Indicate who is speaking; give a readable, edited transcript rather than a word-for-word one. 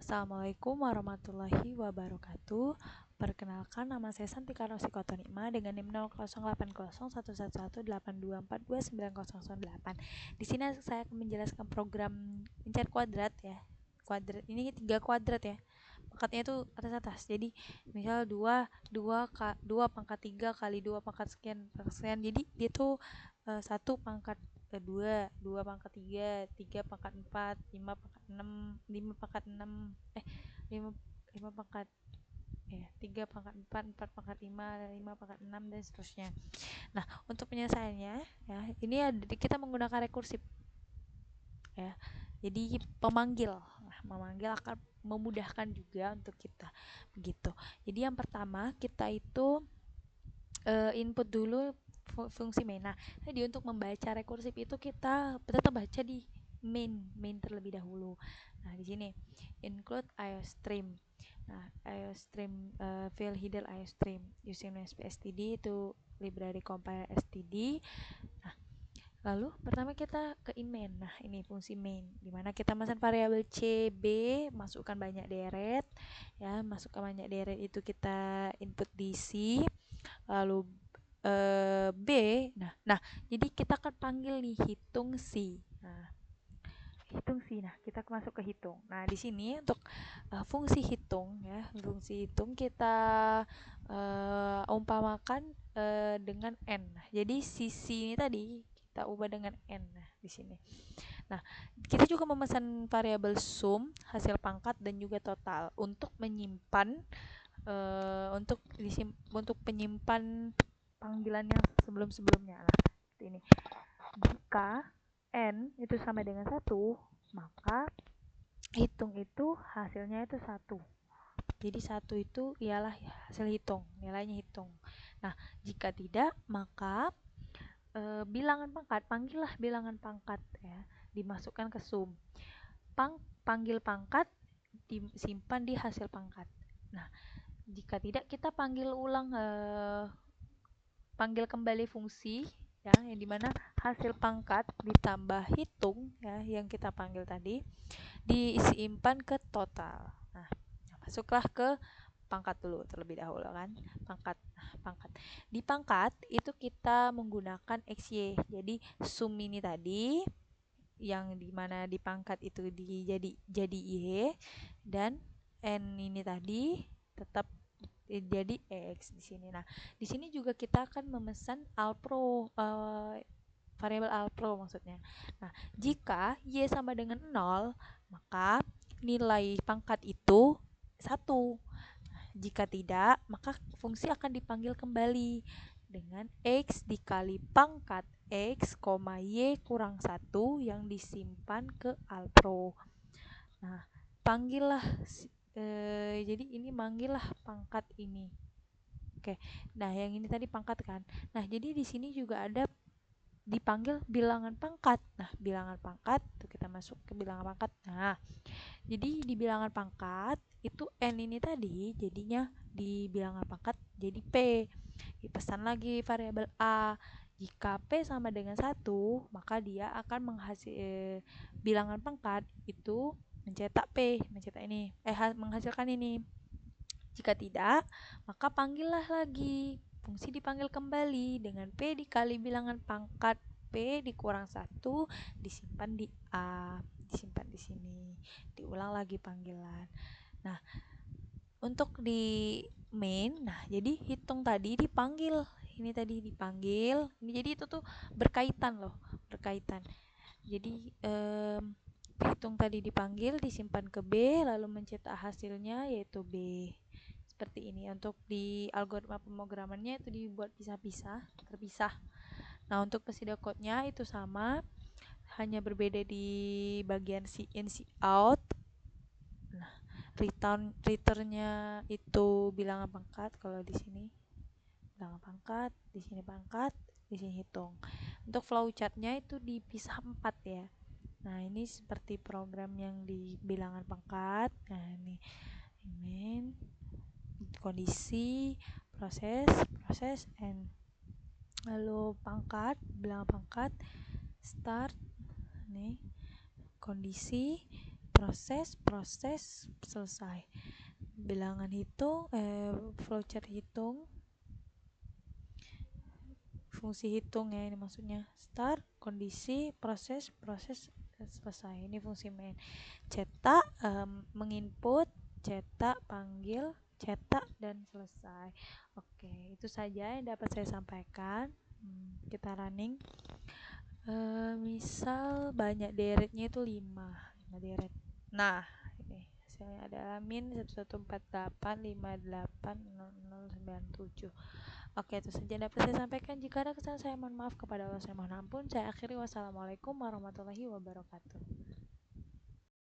Speaker 1: Assalamualaikum warahmatullahi wabarakatuh. Perkenalkan, nama saya Santika Rosikotonima dengan NIM 008011188242908. Di sini saya akan menjelaskan program mencari kuadrat ya. Kuadrat ini 3 kuadrat ya. Pangkatnya itu atas-atas. Jadi misal 2 pangkat 3 kali 2 pangkat sekian. Jadi dia tuh 1 pangkat 2, 2 pangkat 3, 3 pangkat 4, 5 pangkat 6, 5 pangkat 6, 5 pangkat 3 pangkat 4, 4 pangkat 5, 5 pangkat 6 dan seterusnya. Nah, untuk penyelesaiannya ya, ini kita menggunakan rekursif ya. Jadi pemanggil. Nah, memanggil akan memudahkan juga untuk kita begitu. Jadi yang pertama kita itu input dulu fungsi main. Nah, tadi untuk membaca rekursif itu kita tetap baca di main terlebih dahulu. Nah, di sini include IOStream. Nah, IOStream file header IOStream using SPSTD itu library compiler std. Nah, lalu pertama kita ke in main. Nah, ini fungsi main dimana kita masukkan variabel cb, masukkan banyak deret ya, masukkan banyak deret itu kita input di C, lalu B. Nah, jadi kita akan panggil nih hitung C. Nah, hitung C. Nah, kita masuk ke hitung. Nah, di sini untuk fungsi hitung ya, fungsi hitung kita umpamakan dengan n. Nah, jadi si C ini tadi kita ubah dengan n. Nah, di sini. Nah, kita juga memesan variabel sum, hasil pangkat dan juga total untuk menyimpan untuk penyimpan panggilan yang sebelum-sebelumnya. Nah, seperti ini. Jika n itu sama dengan 1, maka hitung itu hasilnya itu 1. Jadi 1 itu ialah hasil hitung, nilainya hitung. Nah, jika tidak, maka bilangan pangkat, panggillah bilangan pangkat ya, dimasukkan ke sum. Panggil pangkat disimpan di hasil pangkat. Nah, jika tidak kita panggil ulang panggil kembali fungsi ya, yang dimana hasil pangkat ditambah hitung ya yang kita panggil tadi disimpan ke total. Nah, masuklah ke pangkat dulu terlebih dahulu kan, pangkat di pangkat itu kita menggunakan xy. Jadi sum ini tadi yang dimana di pangkat itu jadi y, dan n ini tadi tetap jadi x di sini. Nah, di sini juga kita akan memesan alpro, variabel alpro maksudnya. Nah, jika y sama dengan 0, maka nilai pangkat itu 1. Jika tidak, maka fungsi akan dipanggil kembali dengan x dikali pangkat x, y kurang 1 yang disimpan ke alpro. Nah, panggillah jadi ini manggillah pangkat ini. Oke. Nah, yang ini tadi pangkat kan. Nah, jadi di sini juga ada dipanggil bilangan pangkat. Nah, bilangan pangkat tuh kita masuk ke bilangan pangkat. Nah, jadi di bilangan pangkat itu n ini tadi jadinya di bilangan pangkat jadi p. Dipesan lagi variabel a. Jika p sama dengan 1, maka dia akan bilangan pangkat itu mencetak p, menghasilkan ini. Jika tidak, maka panggillah lagi. Fungsi dipanggil kembali dengan p dikali bilangan pangkat p dikurang 1 disimpan di a, disimpan di sini. Diulang lagi panggilan. Nah, untuk di main, nah jadi hitung tadi dipanggil. Ini tadi dipanggil. Ini jadi itu tuh berkaitan loh, berkaitan. Jadi hitung tadi dipanggil, disimpan ke B, lalu mencetak hasilnya yaitu B. Seperti ini. Untuk di algoritma pemrogramannya itu dibuat terpisah. Nah, untuk pseudocode-nya itu sama, hanya berbeda di bagian in out. Nah, returnnya itu bilangan pangkat. Kalau di sini bilangan pangkat, di sini pangkat, di sini hitung. Untuk flowchartnya itu dipisah 4 ya. Nah, ini seperti program yang di bilangan pangkat. Nah, ini main, kondisi, proses, and lalu pangkat, bilangan pangkat, start, nih, kondisi, proses selesai. Bilangan hitung, flowchart hitung, fungsi hitung ya, ini maksudnya start, kondisi, proses selesai. Ini fungsi main. Cetak, menginput, cetak, panggil, cetak, dan selesai. Oke, itu saja yang dapat saya sampaikan. Kita running. Misal banyak deretnya itu 5 deret. Nah, ini hasilnya adalah min 1148580097. Oke, itu saja dapat saya sampaikan. Jika ada kesalahan saya mohon maaf, kepada Allah saya mohon ampun. Saya akhiri, wassalamualaikum warahmatullahi wabarakatuh.